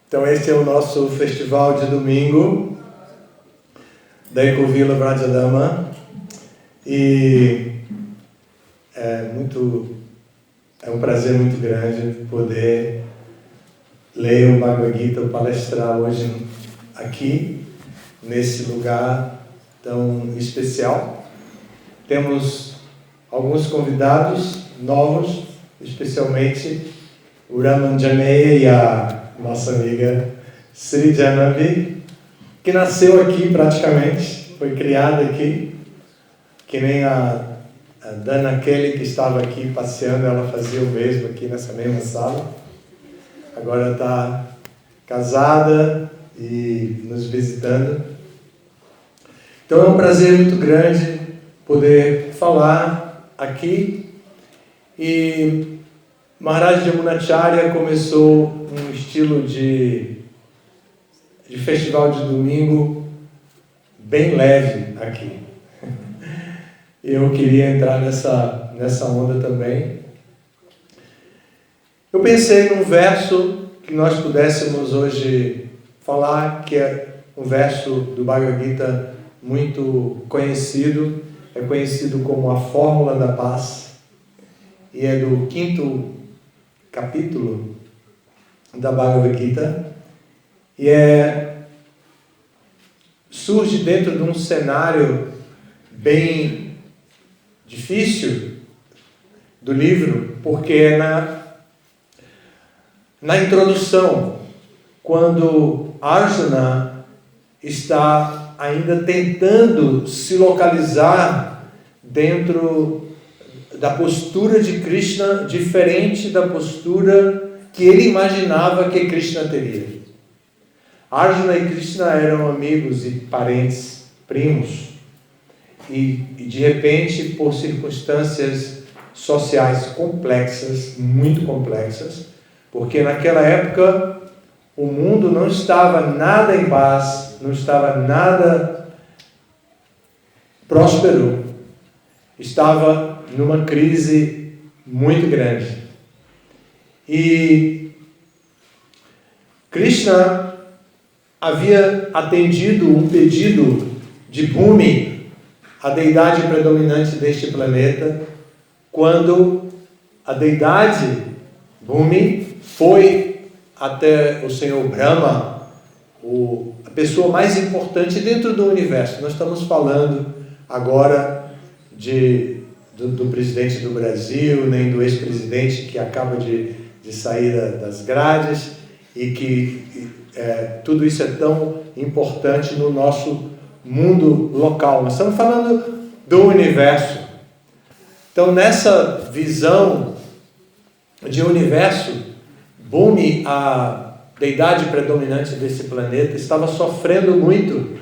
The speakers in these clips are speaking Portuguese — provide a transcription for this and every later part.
Então esse é o nosso festival de domingo da Ecovila Vrajadama e é um prazer muito grande poder ler o Bhagavad Gita, palestrar hoje aqui, nesse lugar tão especial. Temos alguns convidados novos, especialmente o Ramanjaneya e a nossa amiga Sri Janavi, que nasceu aqui praticamente, foi criada aqui, que nem a Dana Kelly, que estava aqui passeando, ela fazia o mesmo aqui nessa mesma sala. Agora está casada e nos visitando. Então é um prazer muito grande poder falar aqui. E Maharaj Yamunacharya começou um estilo de festival de domingo bem leve aqui. Eu queria entrar nessa onda também. Eu pensei num verso que nós pudéssemos hoje falar, que é um verso do Bhagavad Gita muito conhecido, é conhecido como a Fórmula da Paz, e é do 5º capítulo da Bhagavad Gita, e surge dentro de um cenário bem difícil do livro, porque é na introdução, quando Arjuna está ainda tentando se localizar dentro da postura de Krishna, diferente da postura que ele imaginava que Krishna teria. Arjuna e Krishna eram amigos e parentes, primos, e de repente, por circunstâncias sociais complexas, muito complexas, porque naquela época o mundo não estava nada em paz, não estava nada próspero, estava numa crise muito grande. E Krishna havia atendido um pedido de Bhumi, a deidade predominante deste planeta, quando a deidade Bhumi foi até o Senhor Brahma, a pessoa mais importante dentro do universo. Nós estamos falando agora do presidente do Brasil, nem do ex-presidente que acaba de sair das grades, e que tudo isso é tão importante no nosso mundo local. Nós estamos falando do universo. Então, nessa visão de universo, Bhumi, a deidade predominante desse planeta, estava sofrendo muito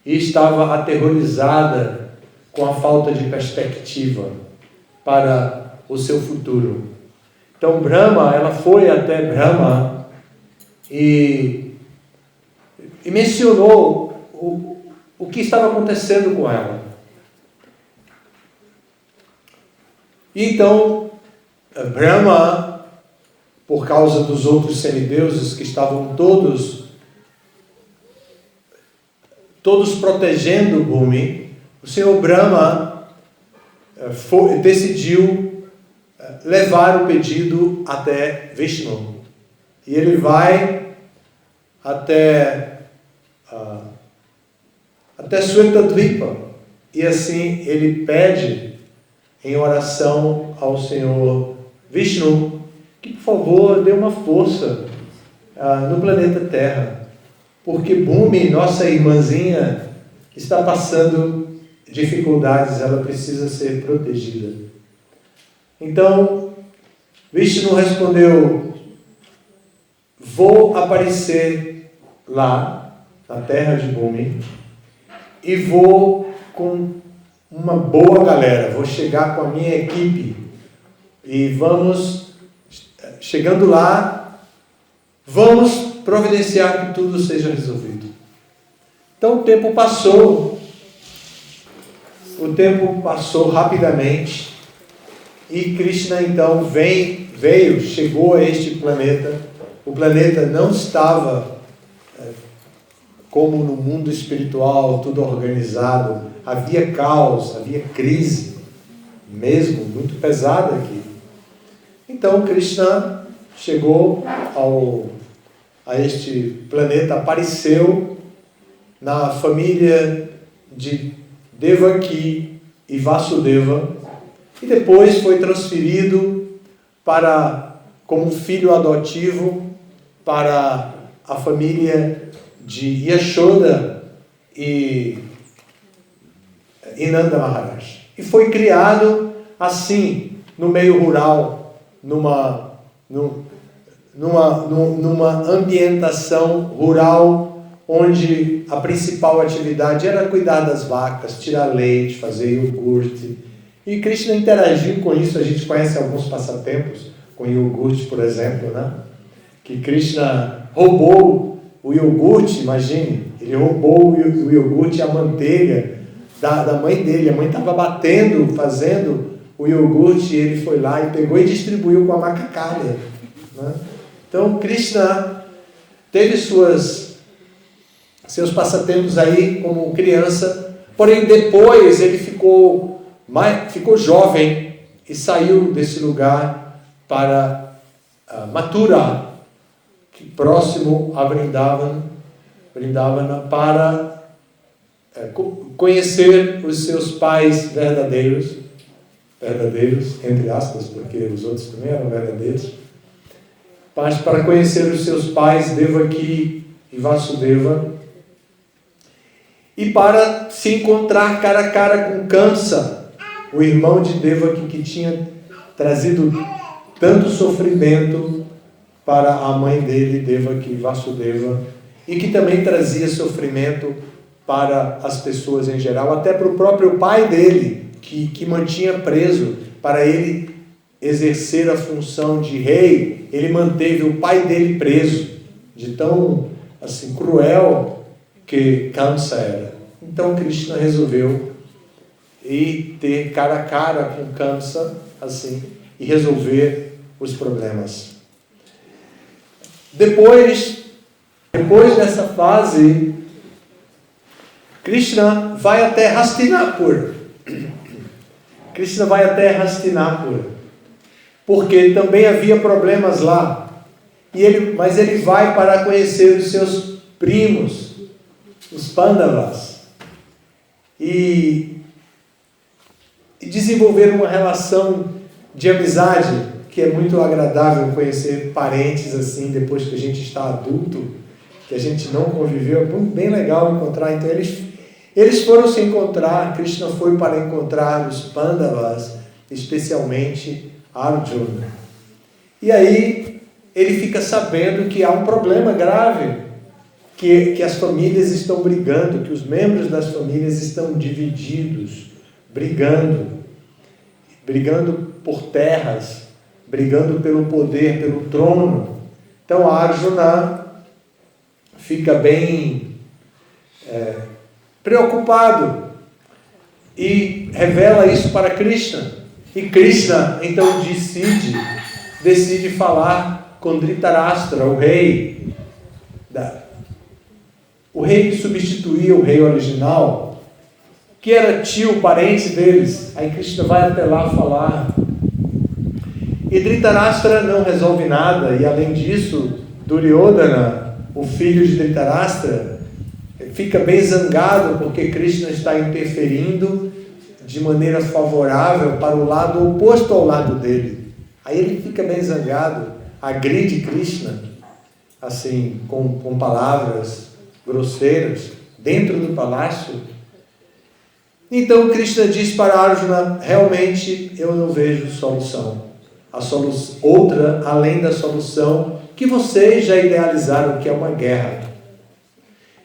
e estava aterrorizada com a falta de perspectiva para o seu futuro. Então ela foi até Brahma e mencionou o que estava acontecendo com ela. E então Brahma, por causa dos outros semideuses que estavam todos protegendo Bhumi, o Senhor Brahma decidiu levar o pedido até Vishnu. E ele vai até Swetadvipa, e assim ele pede em oração ao Senhor Vishnu que, por favor, dê uma força no planeta Terra, porque Bhumi, nossa irmãzinha, está passando dificuldades, ela precisa ser protegida. Então, Vishnu respondeu: vou aparecer lá, na terra de Bhumi, e vou com uma boa galera, vou chegar com a minha equipe, e chegando lá, vamos providenciar que tudo seja resolvido. Então o tempo passou rapidamente, e Krishna então chegou a este planeta O planeta não estava como no mundo espiritual, tudo organizado. Havia caos, havia crise, mesmo, muito pesada aqui. Então, Krishna chegou a este planeta, apareceu na família de Devaki e Vasudeva, e depois foi transferido como filho adotivo para a família de Yashoda e Nanda Maharaj. E foi criado assim, no meio rural, numa ambientação rural, onde a principal atividade era cuidar das vacas, tirar leite, fazer iogurte. E Krishna interagiu com isso. A gente conhece alguns passatempos com iogurte, por exemplo, né? Que Krishna roubou o iogurte, imagine, ele roubou o iogurte e a manteiga da mãe dele. A mãe estava batendo, fazendo o iogurte, e ele foi lá e pegou e distribuiu com a macacalha, né? Então, Krishna teve seus passatempos aí como criança, porém depois ele ficou jovem e saiu desse lugar para Mathura, próximo a Vrindavana, para conhecer os seus pais verdadeiros, entre aspas, porque os outros também eram verdadeiros, mas para conhecer os seus pais, Devaki e Vasudeva, e para se encontrar cara a cara com Kamsa, o irmão de Devaki, que tinha trazido tanto sofrimento para a mãe dele, Devaki Vasudeva, e que também trazia sofrimento para as pessoas em geral, até para o próprio pai dele, que mantinha preso. Para ele exercer a função de rei, ele manteve o pai dele preso, de tão assim cruel que Kamsa era. Então Krishna resolveu ir ter cara a cara com Kamsa, assim, e resolver os problemas. Depois dessa fase, Krishna vai até Hastinapur. Porque também havia problemas lá. Mas ele vai para conhecer os seus primos, os Pandavas, e desenvolver uma relação de amizade, que é muito agradável conhecer parentes assim, depois que a gente está adulto, que a gente não conviveu. É bem legal encontrar. Então eles foram se encontrar. Krishna foi para encontrar os Pandavas, especialmente Arjuna. E aí ele fica sabendo que há um problema grave, que as famílias estão brigando, que os membros das famílias estão divididos, brigando por terras, brigando pelo poder, pelo trono. Então Arjuna fica bem preocupado e revela isso para Krishna. E Krishna então decide falar com Dhritarashtra, o rei que substituía o rei original, que era tio, parente deles. Aí Krishna vai até lá falar. E Dhritarashtra não resolve nada, e além disso, Duryodhana, o filho de Dhritarashtra, fica bem zangado porque Krishna está interferindo de maneira favorável para o lado oposto ao lado dele. Aí ele fica bem zangado, agride Krishna, assim, com palavras grosseiras, dentro do palácio. Então Krishna diz para Arjuna: realmente eu não vejo solução. Outra além da solução que vocês já idealizaram, que é uma guerra.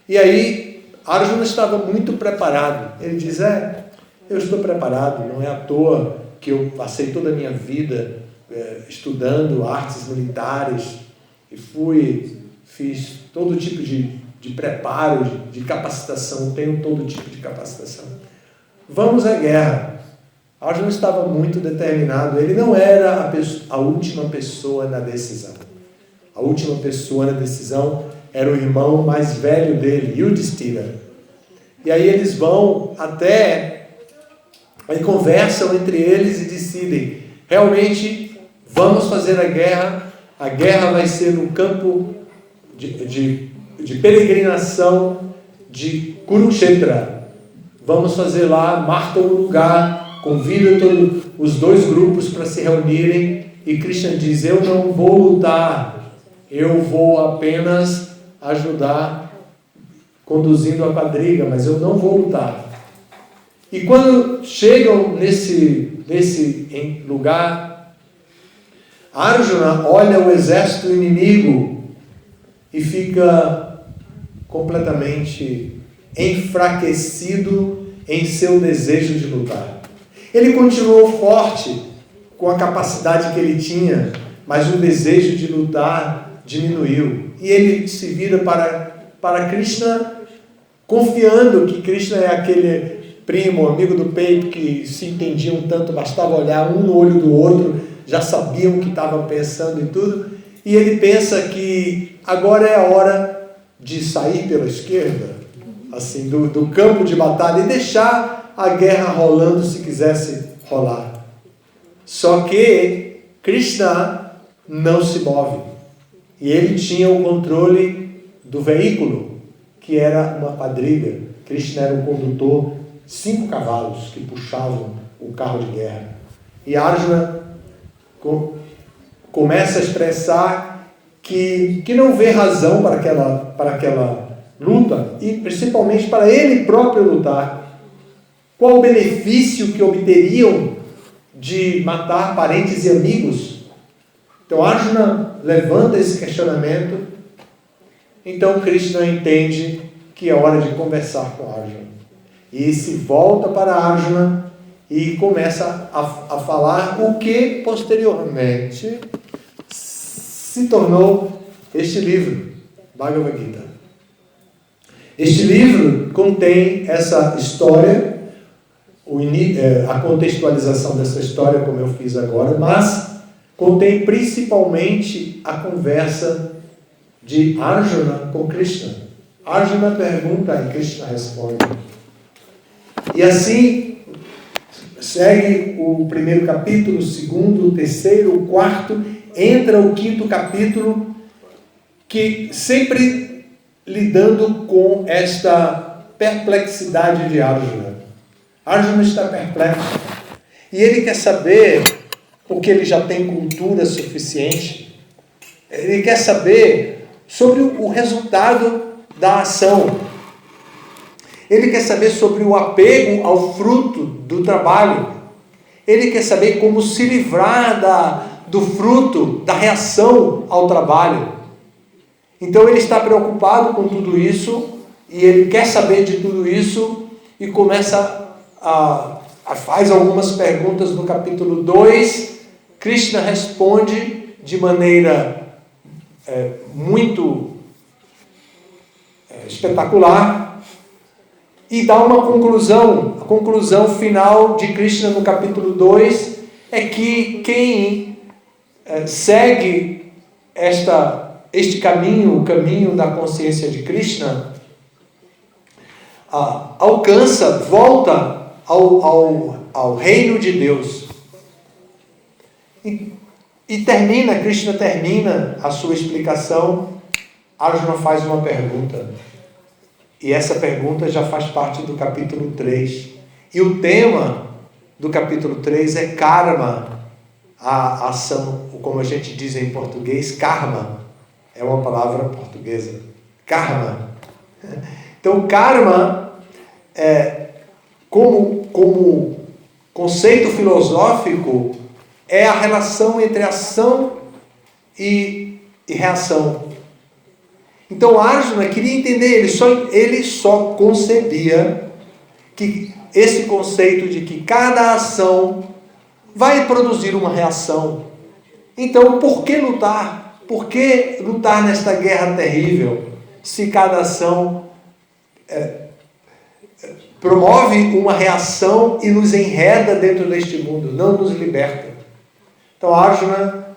E aí Arjuna estava muito preparado. Ele diz: eu estou preparado, não é à toa que eu passei toda a minha vida estudando artes militares e fiz todo tipo de preparo, de capacitação, tenho todo tipo de capacitação. Vamos à guerra. Arjuna estava muito determinado. Ele não era a última pessoa na decisão. A última pessoa na decisão era o irmão mais velho dele, Yudhishthira. E aí eles vão até, aí conversam entre eles e decidem, realmente vamos fazer a guerra vai ser no campo de peregrinação de Kurukshetra. Vamos fazer lá, marcam um lugar, convidam todos os dois grupos para se reunirem, e Krishna diz, eu não vou lutar, eu vou apenas ajudar conduzindo a quadriga, mas eu não vou lutar. E quando chegam nesse lugar, Arjuna olha o exército inimigo e fica completamente enfraquecido em seu desejo de lutar. Ele continuou forte com a capacidade que ele tinha, mas o desejo de lutar diminuiu. E ele se vira para Krishna, confiando que Krishna é aquele primo, amigo do peito, que se entendiam tanto, bastava olhar um no olho do outro, já sabiam o que estavam pensando e tudo. E ele pensa que agora é a hora de sair pela esquerda, assim, do campo de batalha, e deixar a guerra rolando se quisesse rolar. Só que Krishna não se move. E ele tinha o controle do veículo, que era uma quadriga. Krishna era o condutor, 5 cavalos que puxavam o carro de guerra. E Arjuna começa a expressar que não vê razão para aquela luta, e principalmente para ele próprio lutar. Qual o benefício que obteriam de matar parentes e amigos? Então Arjuna levanta esse questionamento. Então Krishna entende que é hora de conversar com Arjuna. E se volta para Arjuna e começa a falar o que posteriormente se tornou este livro, Bhagavad Gita. Este livro contém essa história, a contextualização dessa história, como eu fiz agora, mas contém principalmente a conversa de Arjuna com Krishna. Arjuna pergunta e Krishna responde. E assim segue o primeiro capítulo, o segundo, o terceiro, o quarto, entra o quinto capítulo, que sempre lidando com esta perplexidade de Arjuna. Arjuna está perplexo e ele quer saber, porque ele já tem cultura suficiente, ele quer saber sobre o resultado da ação. Ele quer saber sobre o apego ao fruto do trabalho. Ele quer saber como se livrar do fruto, da reação ao trabalho. Então ele está preocupado com tudo isso, e ele quer saber de tudo isso, e começa faz algumas perguntas no capítulo 2. Krishna responde de maneira muito espetacular, e dá uma conclusão. A conclusão final de Krishna no capítulo 2 é que quem segue este caminho, o caminho da consciência de Krishna, volta ao reino de Deus. E Krishna termina a sua explicação. Arjuna faz uma pergunta. E essa pergunta já faz parte do capítulo 3. E o tema do capítulo 3 é karma, a ação, como a gente diz em português, karma. É uma palavra portuguesa. Karma. Então, karma, como conceito filosófico, é a relação entre ação e reação. Então Arjuna queria entender, ele só concebia que esse conceito de que cada ação vai produzir uma reação. Então, por que lutar? Por que lutar nesta guerra terrível, se cada ação promove uma reação e nos enreda dentro deste mundo, não nos liberta? Então Arjuna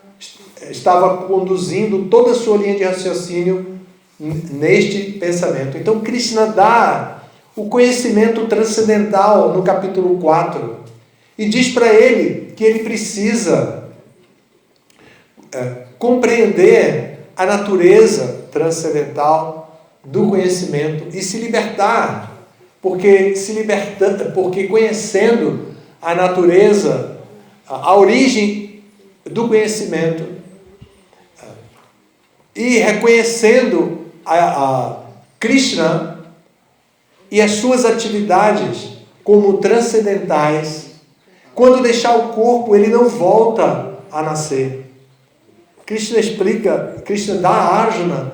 estava conduzindo toda a sua linha de raciocínio neste pensamento. Então, Krishna dá o conhecimento transcendental no capítulo 4 e diz para ele que ele precisa compreender a natureza transcendental do conhecimento e se libertar, porque conhecendo a natureza, a origem do conhecimento e reconhecendo a Krishna e as suas atividades como transcendentais, quando deixar o corpo, ele não volta a nascer. Krishna dá a Arjuna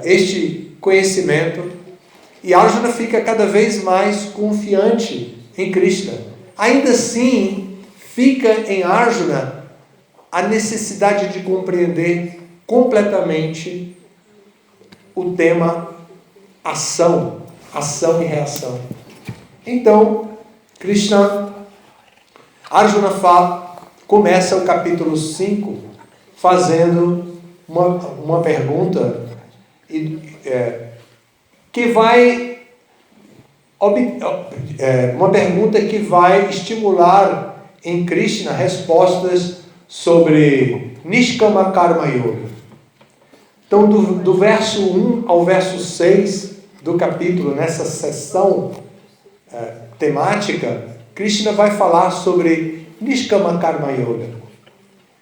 este conhecimento e Arjuna fica cada vez mais confiante em Krishna. Ainda assim, fica em Arjuna a necessidade de compreender completamente o tema ação e reação. Então, Arjuna começa o capítulo 5 fazendo uma pergunta que vai estimular em Krishna respostas sobre Nishkama Karma Yoga. Então, do verso 1 ao verso 6 do capítulo, nessa sessão temática, Krishna vai falar sobre Nishkama Karma Yoga.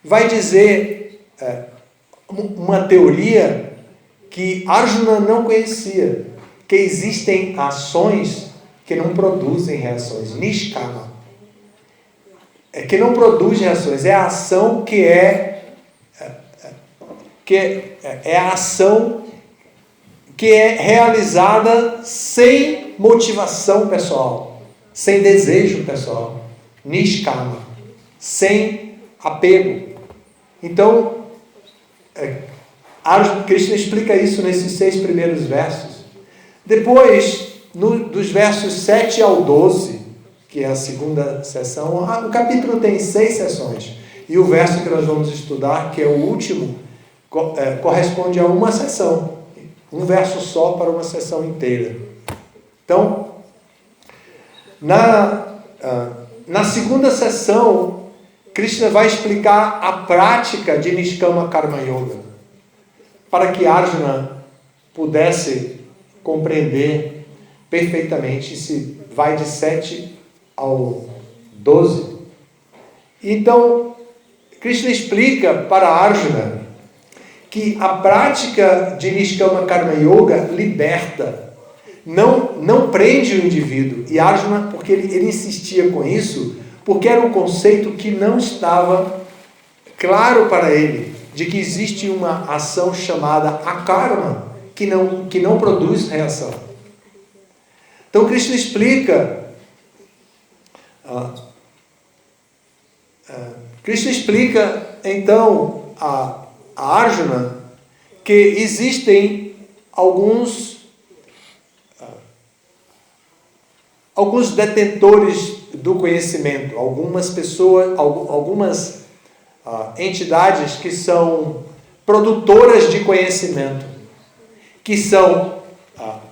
Vai dizer uma teoria que Arjuna não conhecia, que existem ações que não produzem reações. Nishkama. Que não produz reações. É a ação que é a ação que é realizada sem motivação pessoal, sem desejo pessoal. Nishkama. Sem apego. Então, Krishna explica isso nesses 6 primeiros versos. Depois, dos versos 7 ao 12, que é a segunda sessão, o capítulo tem 6 sessões. E o verso que nós vamos estudar, que é o último, corresponde a uma sessão. Um verso só para uma sessão inteira. Então, na segunda sessão, Krishna vai explicar a prática de Nishkama Karma Yoga, para que Arjuna pudesse compreender perfeitamente. Se vai de 7 ao 12. Então, Krishna explica para Arjuna que a prática de Nishkama Karma Yoga liberta, não prende o indivíduo. E Arjuna, porque ele insistia com isso, porque era um conceito que não estava claro para ele, de que existe uma ação chamada akarma, que não produz reação. Então, Krishna explica então a Arjuna que existem alguns detentores do conhecimento, algumas pessoas, algumas entidades que são produtoras de conhecimento, que são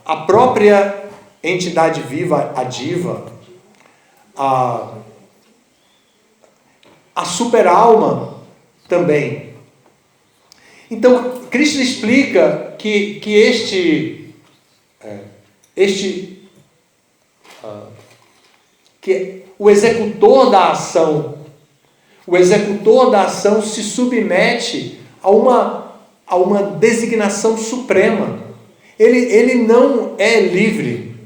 a própria entidade viva, a Diva, a super-alma também. Então, Krishna explica que o executor da ação se submete a uma designação suprema. Ele não é livre.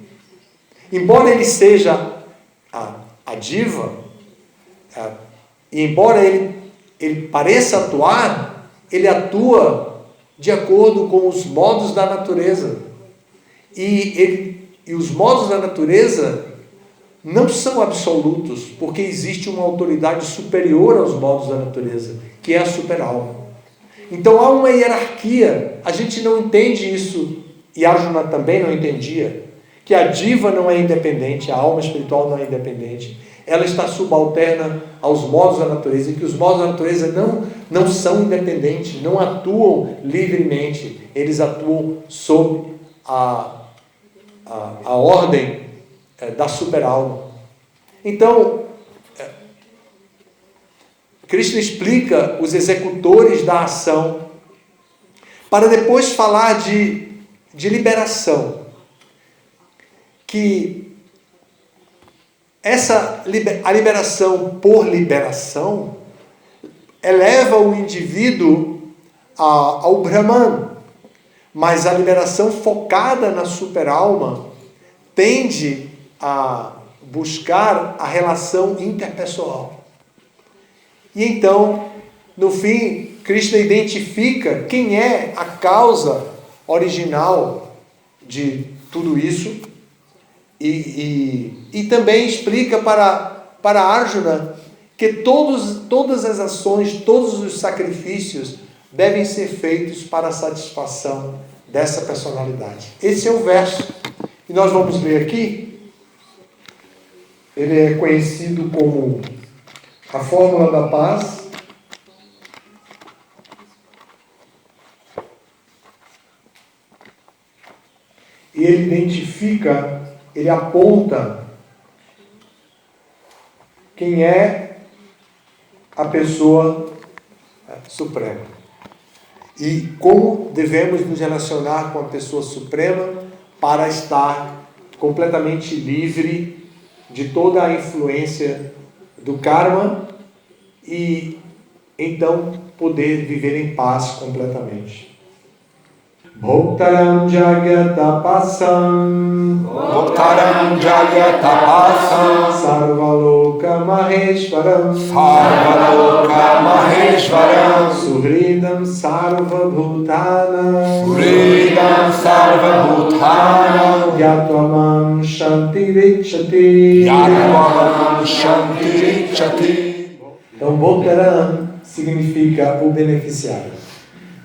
Embora ele seja a Diva, e embora ele pareça atuar, ele atua de acordo com os modos da natureza. E os modos da natureza não são absolutos, porque existe uma autoridade superior aos modos da natureza, que é a super-alma. Então há uma hierarquia. A gente não entende isso, e Arjuna também não entendia, que a Diva não é independente, a alma espiritual não é independente. ela está subalterna aos modos da natureza, e que os modos da natureza não são independentes, não atuam livremente, eles atuam sob a ordem da superalma. Então, Krishna explica os executores da ação, para depois falar de liberação, que a liberação por liberação eleva o indivíduo ao Brahman, mas a liberação focada na superalma tende a buscar a relação interpessoal. E então, no fim, Krishna identifica quem é a causa original de tudo isso e também explica para Arjuna que todas as ações, todos os sacrifícios devem ser feitos para a satisfação dessa personalidade. Esse é o verso que nós vamos ler aqui. Ele é conhecido como a Fórmula da Paz. E ele identifica, ele aponta quem é a pessoa suprema. E como devemos nos relacionar com a pessoa suprema para estar completamente livre de toda a influência do karma e então poder viver em paz completamente. Bhoktaram Jagyatapasam Sarvaloka Maheshwaram Suhridam Sarvabhutana Yatvamam Shantirichati. Então Bhoktaram significa o beneficiário.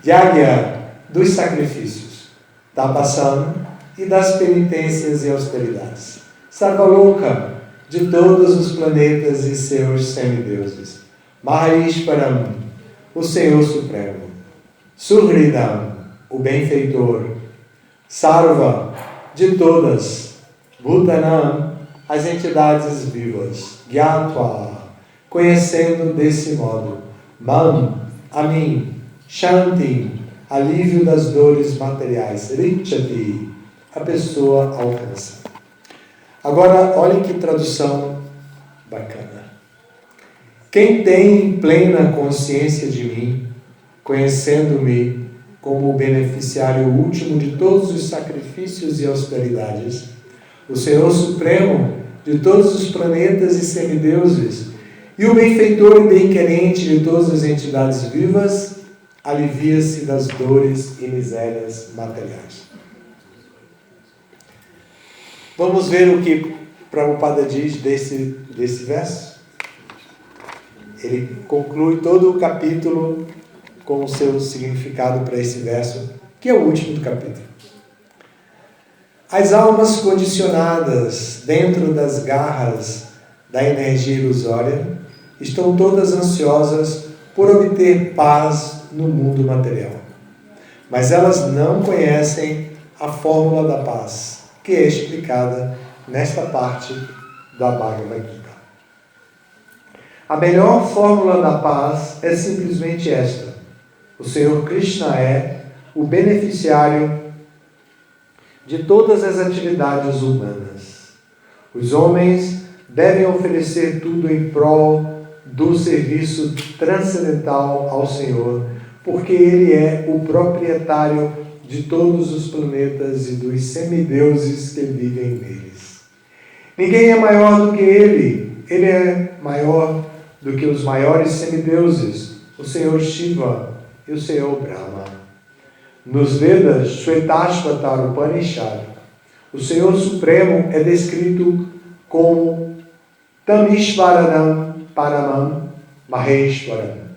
Yagya, dos sacrifícios, Tapasam, e das penitências e austeridades. Sarvaloka, de todos os planetas e seus semideuses. Maheshwaram, o Senhor Supremo. Suhridam, o benfeitor. Sarva, de todas. Bhutanam, as entidades vivas. Gyatva, conhecendo desse modo. Mam, a mim. Shanti, alívio das dores materiais. Richati, a pessoa alcança. Agora, olhem que tradução bacana. Quem tem plena consciência de mim, conhecendo-me como o beneficiário último de todos os sacrifícios e austeridades, o Senhor Supremo de todos os planetas e semideuses, e o benfeitor e bem-querente de todas as entidades vivas, alivia-se das dores e misérias materiais. Vamos ver o que Prabhupada diz desse verso. Ele conclui todo o capítulo com o seu significado para esse verso, que é o último do capítulo. As almas condicionadas dentro das garras da energia ilusória estão todas ansiosas por obter paz no mundo material. Mas elas não conhecem a fórmula da paz, que é explicada nesta parte da Bhagavad Gita. A melhor fórmula da paz é simplesmente esta: o Senhor Krishna é o beneficiário de todas as atividades humanas. Os homens devem oferecer tudo em prol do serviço transcendental ao Senhor, porque Ele é o proprietário de todos os planetas e dos semideuses que vivem neles. Ninguém é maior do que Ele. Ele é maior do que os maiores semideuses, o Senhor Shiva e o Senhor Brahma. Nos Vedas, Shvetashvatar Upanishad, o Senhor Supremo é descrito como Tamishvaranam Paramam Maheshwaram.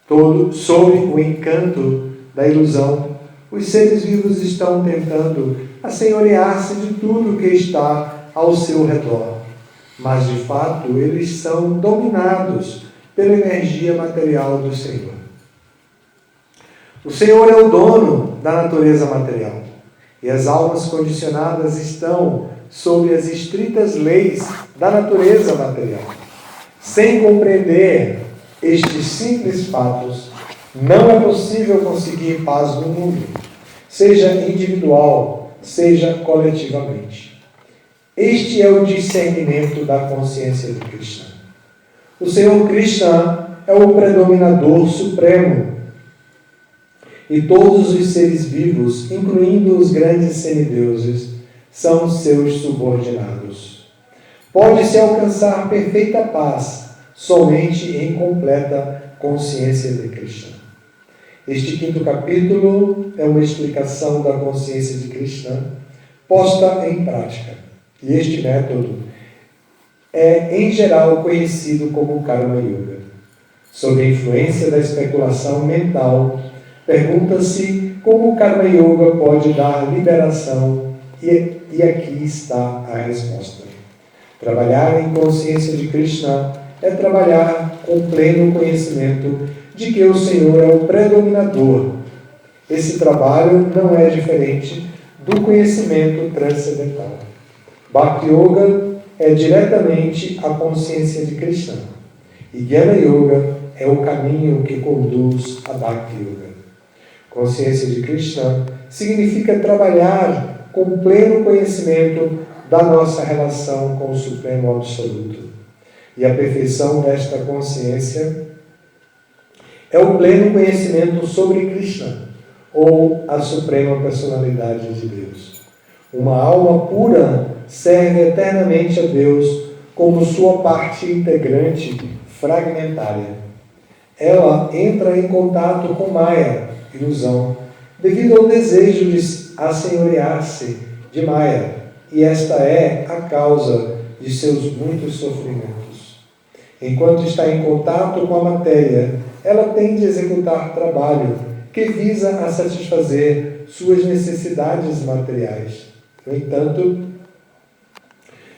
Todo sob o encanto da ilusão, os seres vivos estão tentando assenhorear-se de tudo que está ao seu redor. mas de fato eles são dominados pela energia material do Senhor. O Senhor é o dono da natureza material e as almas condicionadas estão sob as estritas leis da natureza material. Sem compreender estes simples fatos, não é possível conseguir paz no mundo, seja individual, seja coletivamente. Este é o discernimento da consciência do Krishna. O Senhor Krishna é o predominador supremo e todos os seres vivos, incluindo os grandes semideuses, são seus subordinados. Pode-se alcançar perfeita paz somente em completa consciência de Krishna. Este 5º capítulo é uma explicação da consciência de Krishna posta em prática. E este método é, em geral, conhecido como Karma Yoga. Sob a influência da especulação mental, pergunta-se como o Karma Yoga pode dar liberação, e aqui está a resposta. Trabalhar em consciência de Krishna é trabalhar com pleno conhecimento de que o Senhor é o predominador. Esse trabalho não é diferente do conhecimento transcendental. Bhakti Yoga é diretamente a consciência de Krishna. E Jnana Yoga é o caminho que conduz a Bhakti Yoga. Consciência de Krishna significa trabalhar com pleno conhecimento da nossa relação com o Supremo Absoluto. E a perfeição desta consciência é o pleno conhecimento sobre Krishna, ou a Suprema Personalidade de Deus. Uma alma pura serve eternamente a Deus como sua parte integrante fragmentária. Ela entra em contato com Maya, ilusão, devido ao desejo de assenhorear-se de Maya, e esta é a causa de seus muitos sofrimentos. Enquanto está em contato com a matéria, ela tem de executar trabalho que visa a satisfazer suas necessidades materiais. No entanto,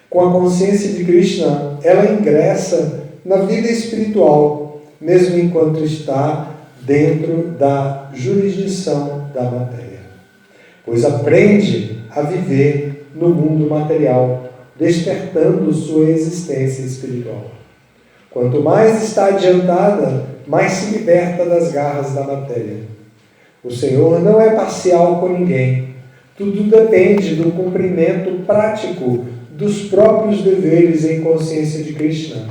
com a consciência de Krishna, ela ingressa na vida espiritual, mesmo enquanto está dentro da jurisdição da matéria, pois aprende a viver no mundo material, despertando sua existência espiritual. Quanto mais está adiantada, mais se liberta das garras da matéria. O Senhor não é parcial com ninguém. Tudo depende do cumprimento prático dos próprios deveres em consciência de Krishna,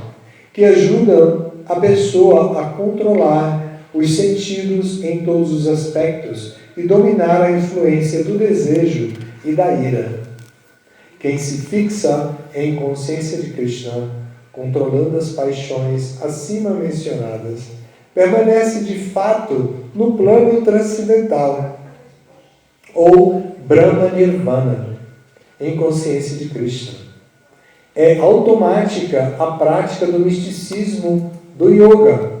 que ajudam a pessoa a controlar os sentidos em todos os aspectos e dominar a influência do desejo e da ira. Quem se fixa em consciência de Krishna, controlando as paixões acima mencionadas, permanece de fato no plano transcendental, ou Brahma Nirvana, em consciência de Krishna. É automática a prática do misticismo do yoga,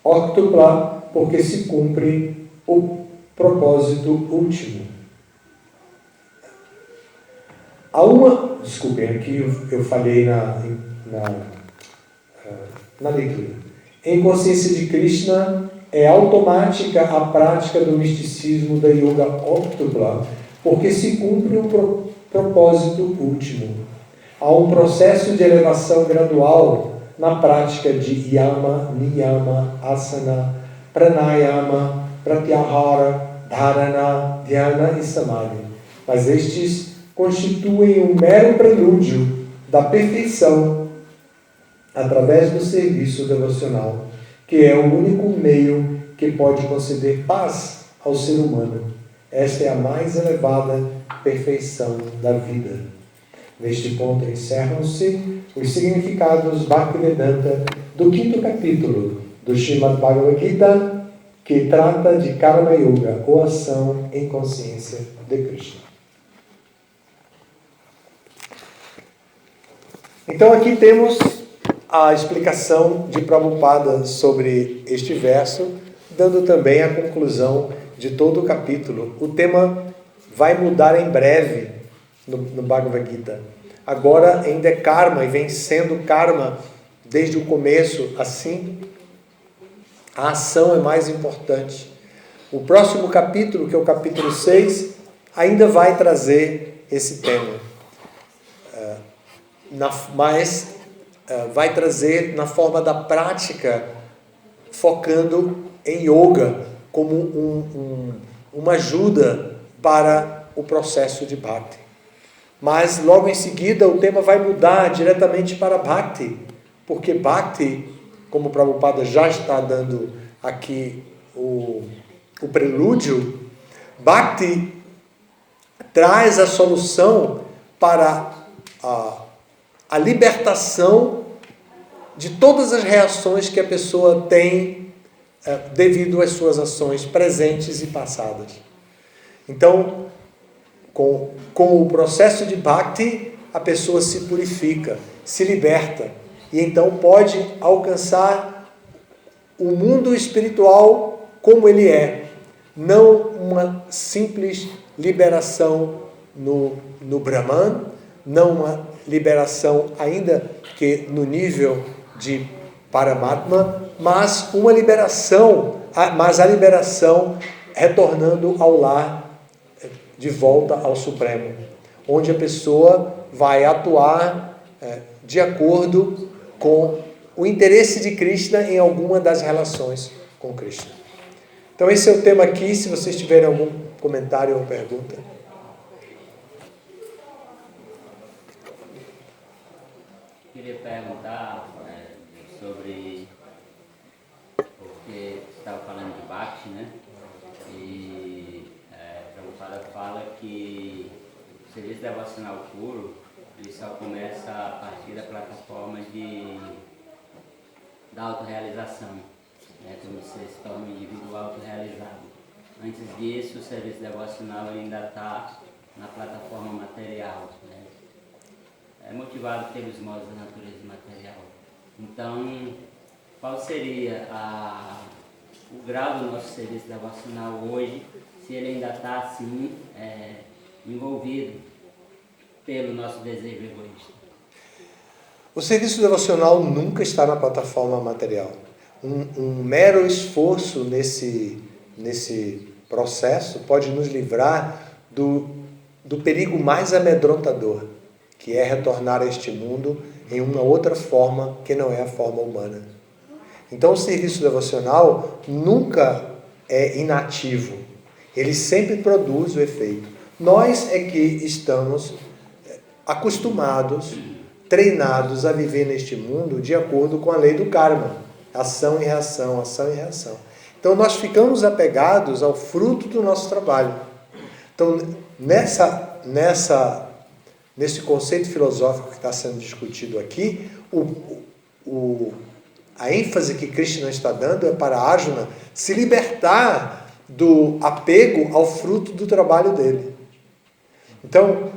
octupla, porque se cumpre o propósito último. Desculpem, aqui eu falhei na leitura. Em consciência de Krishna, é automática a prática do misticismo da yoga octupla, porque se cumpre o propósito último. Há um processo de elevação gradual na prática de yama, niyama, asana, pranayama, pratyahara, dharana, dhyana e samadhi. Mas estes constituem um mero prelúdio da perfeição através do serviço devocional, que é o único meio que pode conceder paz ao ser humano. Esta é a mais elevada perfeição da vida. Neste ponto encerram-se os significados Bhaktivedanta do 5º capítulo do Srimad Bhagavad Gita, que trata de Karma Yoga, ou ação em consciência de Krishna. Então aqui temos a explicação de Prabhupada sobre este verso, dando também a conclusão de todo o capítulo. O tema vai mudar em breve no Bhagavad Gita. agora ainda é karma e vem sendo karma desde o começo, assim, a ação é mais importante. O próximo capítulo, que é o capítulo 6, ainda vai trazer esse tema. Mas vai trazer na forma da prática, focando em yoga como uma ajuda para o processo de Bhakti. Mas logo em seguida o tema vai mudar diretamente para Bhakti, porque Bhakti, como o Prabhupada já está dando aqui o prelúdio, Bhakti traz a solução para a libertação de todas as reações que a pessoa tem devido às suas ações presentes e passadas. Então, com o processo de Bhakti, a pessoa se purifica, se liberta, e então pode alcançar o mundo espiritual como ele é, não uma simples liberação no Brahman, não uma liberação ainda que no nível de Paramatma, mas uma liberação, mas a liberação retornando ao lar, de volta ao Supremo, onde a pessoa vai atuar de acordo com o interesse de Krishna em alguma das relações com Krishna. Então esse é o tema aqui, se vocês tiverem algum comentário ou pergunta. Queria perguntar sobre, porque você estava falando de Bhakti, né? E Prabhupada fala que o serviço devocional puro, ele só começa a partir da plataforma da autorrealização, né? Quando você se torna um indivíduo autorrealizado. Antes disso, o serviço devocional ainda está na plataforma material, né? É motivado pelos modos da natureza material. Então, qual seria o grau do nosso serviço devocional hoje, se ele ainda está assim, envolvido pelo nosso desejo egoísta? O serviço devocional nunca está na plataforma material. Um mero esforço nesse processo pode nos livrar do perigo mais amedrontador, que é retornar a este mundo em uma outra forma que não é a forma humana. Então o serviço devocional nunca é inativo, ele sempre produz o efeito. Nós é que estamos acostumados, treinados a viver neste mundo de acordo com a lei do karma, ação e reação, ação e reação. Então nós ficamos apegados ao fruto do nosso trabalho. Então nesse conceito filosófico que está sendo discutido aqui, a ênfase que Krishna está dando é para Arjuna se libertar do apego ao fruto do trabalho dele. Então,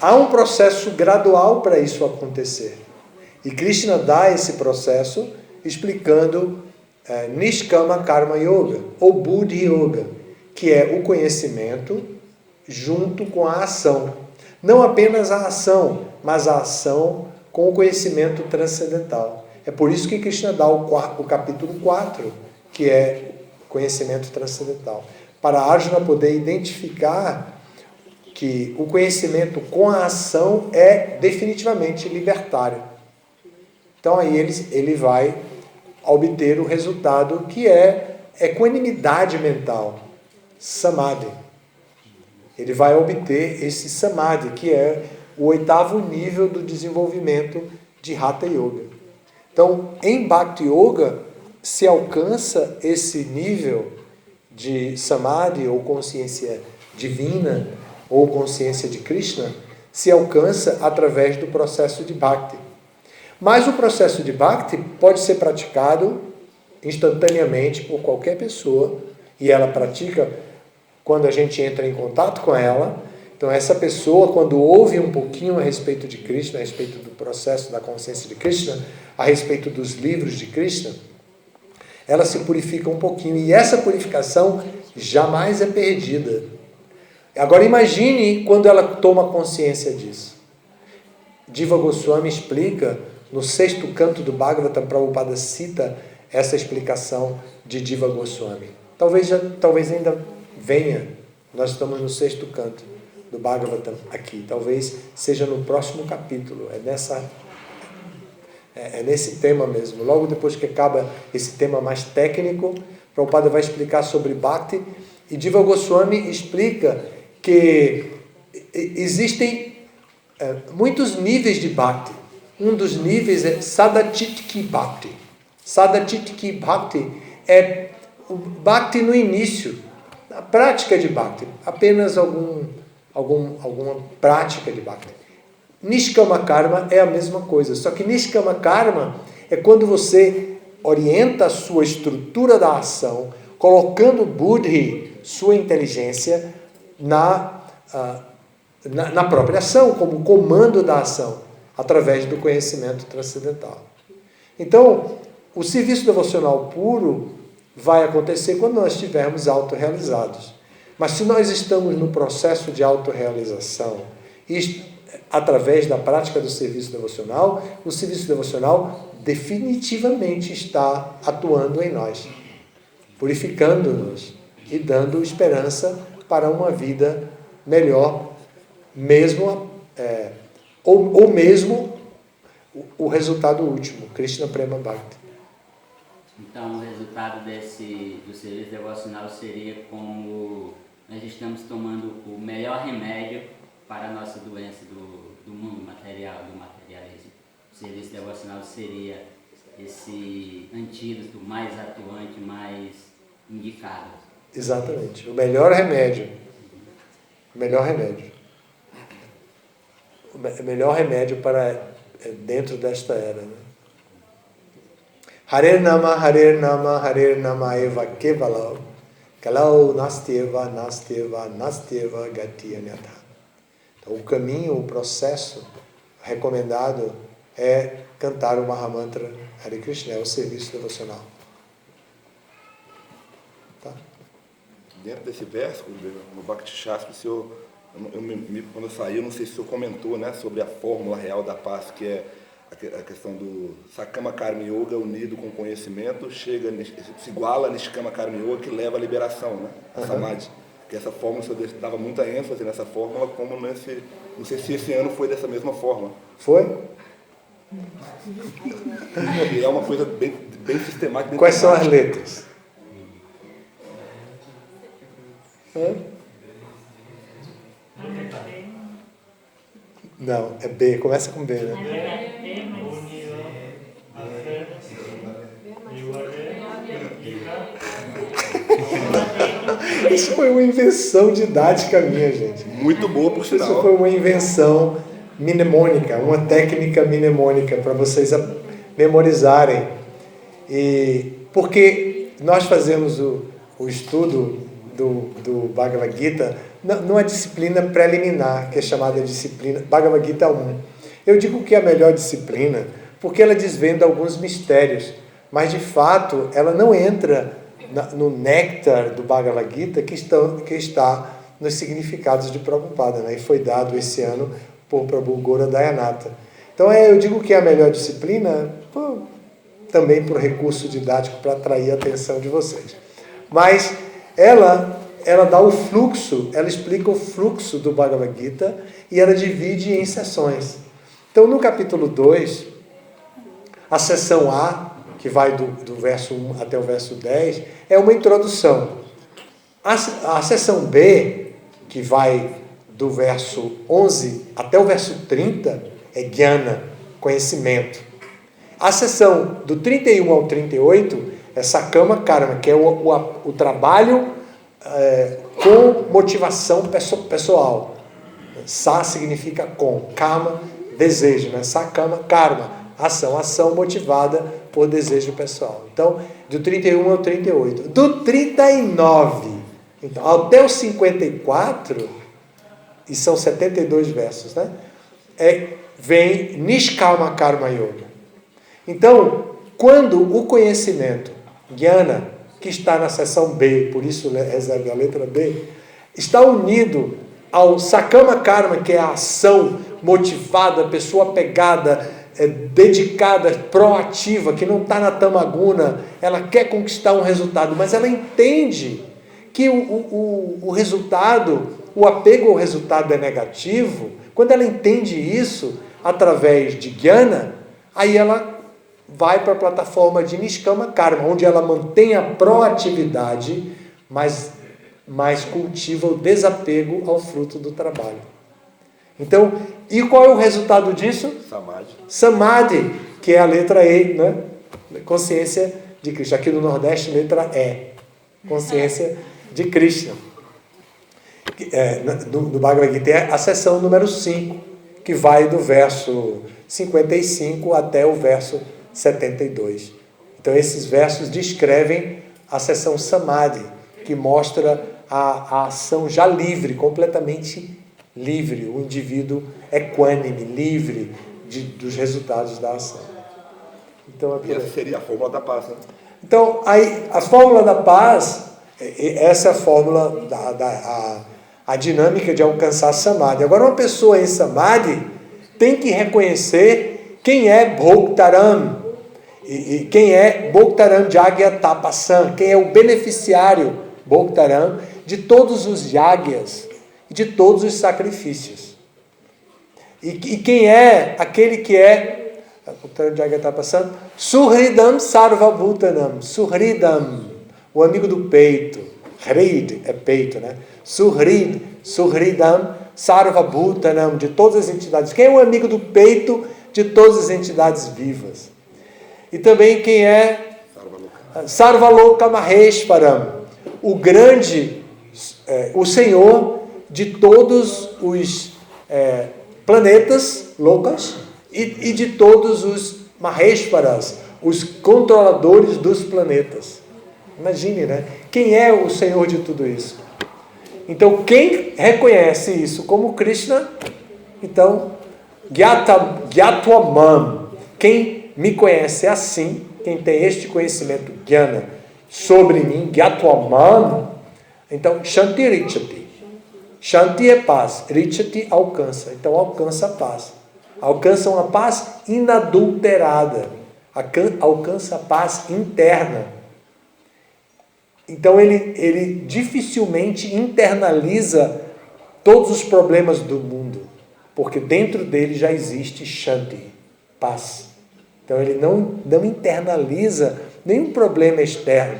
há um processo gradual para isso acontecer. E Krishna dá esse processo explicando Nishkama Karma Yoga, ou Buddhi Yoga, que é o conhecimento junto com a ação. Não apenas a ação, mas a ação com o conhecimento transcendental. É por isso que Krishna dá o capítulo 4, que é conhecimento transcendental. Para Arjuna poder identificar que o conhecimento com a ação é definitivamente libertário. Então aí ele vai obter o resultado que é equanimidade mental, samadhi. Ele vai obter esse samadhi, que é o 8º nível do desenvolvimento de Hatha Yoga. Então, em Bhakti Yoga, se alcança esse nível de samadhi, ou consciência divina, ou consciência de Krishna, se alcança através do processo de Bhakti. Mas o processo de Bhakti pode ser praticado instantaneamente por qualquer pessoa, e ela pratica quando a gente entra em contato com ela. Então essa pessoa, quando ouve um pouquinho a respeito de Krishna, a respeito do processo da consciência de Krishna, a respeito dos livros de Krishna, ela se purifica um pouquinho, e essa purificação jamais é perdida. Agora imagine quando ela toma consciência disso. Diva Goswami explica, no 6º canto do Bhagavatam, Prabhupada cita essa explicação de Diva Goswami. Talvez ainda venha, nós estamos no 6º canto do Bhagavatam aqui, talvez seja no próximo capítulo, é nesse tema mesmo. Logo depois que acaba esse tema mais técnico, Prabhupada vai explicar sobre Bhakti, e Diva Goswami explica que existem muitos níveis de Bhakti. Um dos níveis é Sadachitki Bhakti. Sadachitki Bhakti é o Bhakti no início, a prática de Bhakti, apenas alguma prática de Bhakti. Nishkama Karma é a mesma coisa, só que Nishkama Karma é quando você orienta a sua estrutura da ação, colocando Buddhi, sua inteligência, na própria ação, como comando da ação, através do conhecimento transcendental. Então, o serviço devocional puro vai acontecer quando nós estivermos autorrealizados. Mas se nós estamos no processo de autorrealização, através da prática do serviço devocional, o serviço devocional definitivamente está atuando em nós, purificando-nos e dando esperança para uma vida melhor, mesmo ou mesmo o resultado último, Krishna Prema Bhakti. Então, o resultado do serviço devocional seria como nós estamos tomando o melhor remédio para a nossa doença do mundo material, do materialismo. O serviço devocional seria esse antídoto mais atuante, mais indicado. Exatamente. O melhor remédio. O melhor remédio. O melhor remédio para dentro desta era. Né? Hare Nama Eva Kevalau Kalau Nasteva Gati Anyatha. Então, o caminho, o processo recomendado é cantar o Mahamantra Hare Krishna, é o serviço devocional. Tá? Dentro desse verso, no Bhakti Shastra, o senhor, quando eu saí, eu não sei se o senhor comentou, né, sobre a fórmula real da paz, que é a questão do Sakama Karma Yoga unido com conhecimento, se iguala a Nishkama Karma Yoga, que leva à liberação, né, a Samadhi. Que essa fórmula, o senhor dava muita ênfase nessa fórmula, como não sei se esse ano foi dessa mesma forma. Foi? E é uma coisa bem sistemática. Quais são as letras? Não, é B, começa com B, né? Isso foi uma invenção didática minha, gente. Muito boa, por sinal. Isso foi uma invenção mnemônica, uma técnica mnemônica para vocês memorizarem. E porque nós fazemos o estudo do Bhagavad Gita numa disciplina preliminar, que é chamada disciplina Bhagavad Gita 1. Eu digo que é a melhor disciplina porque ela desvenda alguns mistérios, mas de fato ela não entra no néctar do Bhagavad Gita que está nos significados de Prabhupada, né? E foi dado esse ano por Prabhu Gaura Dayanatha. Então eu digo que é a melhor disciplina também por recurso didático para atrair a atenção de vocês. Mas ela dá o fluxo, ela explica o fluxo do Bhagavad Gita e ela divide em sessões. Então no capítulo 2, a sessão A, que vai do verso 1 até o verso 10, é uma introdução. A sessão B, que vai do verso 11 até o verso 30, é Jnana, conhecimento. A sessão do 31 ao 38 é Sakama Karma, que é o trabalho com motivação pessoal. Sa significa com, Kama, desejo, né? Sakama Karma, ação motivada por desejo pessoal. Então, do 31 ao 38. Do 39, então, até o 54, e são 72 versos, né? Vem Nishkama Karma Yoga. Então, quando o conhecimento, Jnana, que está na seção B, por isso reserve a letra B, está unido ao Sakama Karma, que é a ação motivada, pessoa apegada, dedicada, proativa, que não está na tamaguna, ela quer conquistar um resultado, mas ela entende que o resultado, o apego ao resultado é negativo. Quando ela entende isso, através de Jnana, aí ela vai para a plataforma de Niskama Karma, onde ela mantém a proatividade, mas cultiva o desapego ao fruto do trabalho. Então, e qual é o resultado disso? Samadhi. Samadhi, que é a letra E, né? Consciência de Krishna. Aqui no Nordeste, letra E. Consciência de Krishna. No Bhagavad Gita é a seção número 5, que vai do verso 55 até o verso 72. Então, esses versos descrevem a seção Samadhi, que mostra a ação já livre, completamente livre, o indivíduo equânime, livre dos resultados da ação. Então, E essa seria a fórmula da paz, né? Então, aí, a fórmula da paz, essa é a fórmula, a dinâmica de alcançar Samadhi. Agora, uma pessoa em Samadhi tem que reconhecer quem é Bhoktaram, e quem é Bhoktaram Jagya Tapasan, quem é o beneficiário Bhoktaram de todos os Yagyas, de todos os sacrifícios. E quem é aquele que é Bhoktaram Jagya Tapasan? Suhridam Sarvabhutanam, Suhridam, o amigo do peito. Hrid é peito, né? Suhridam Sarvabhutanam, de todas as entidades. Quem é o amigo do peito de todas as entidades vivas? E também quem é Sarvaloka Maheshwaram, o grande, o Senhor de todos os planetas, lokas, e de todos os Maheshwaras, os controladores dos planetas. Imagine, né? Quem é o Senhor de tudo isso? Então, quem reconhece isso como Krishna, então, Gyatwamam, quem me conhece assim, quem tem este conhecimento, Jnana, sobre mim, Gyatwamam, então, Shanti Richati. Shanti é paz, Richati alcança, então alcança a paz. Alcança uma paz inadulterada, alcança a paz interna. Então ele dificilmente internaliza todos os problemas do mundo, porque dentro dele já existe Shanti, paz. Então ele não internaliza nenhum problema externo,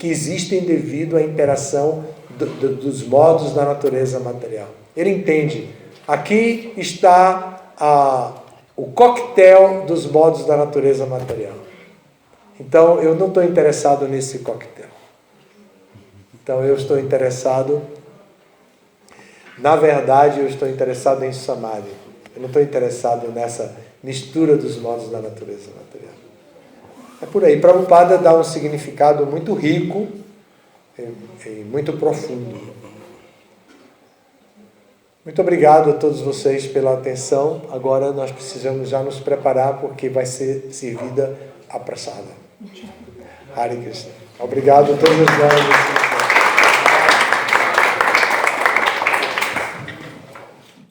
que existem devido à interação dos modos da natureza material. Ele entende, aqui está o coquetel dos modos da natureza material. Então, eu não estou interessado nesse coquetel. Então, eu estou interessado, na verdade, eu estou interessado em Samadhi. Eu não estou interessado nessa mistura dos modos da natureza material. É por aí. Prabhupada dá um significado muito rico e muito profundo. Muito obrigado a todos vocês pela atenção. Agora nós precisamos já nos preparar, porque vai ser servida a prasada. Hare Krishna. Obrigado a todos nós.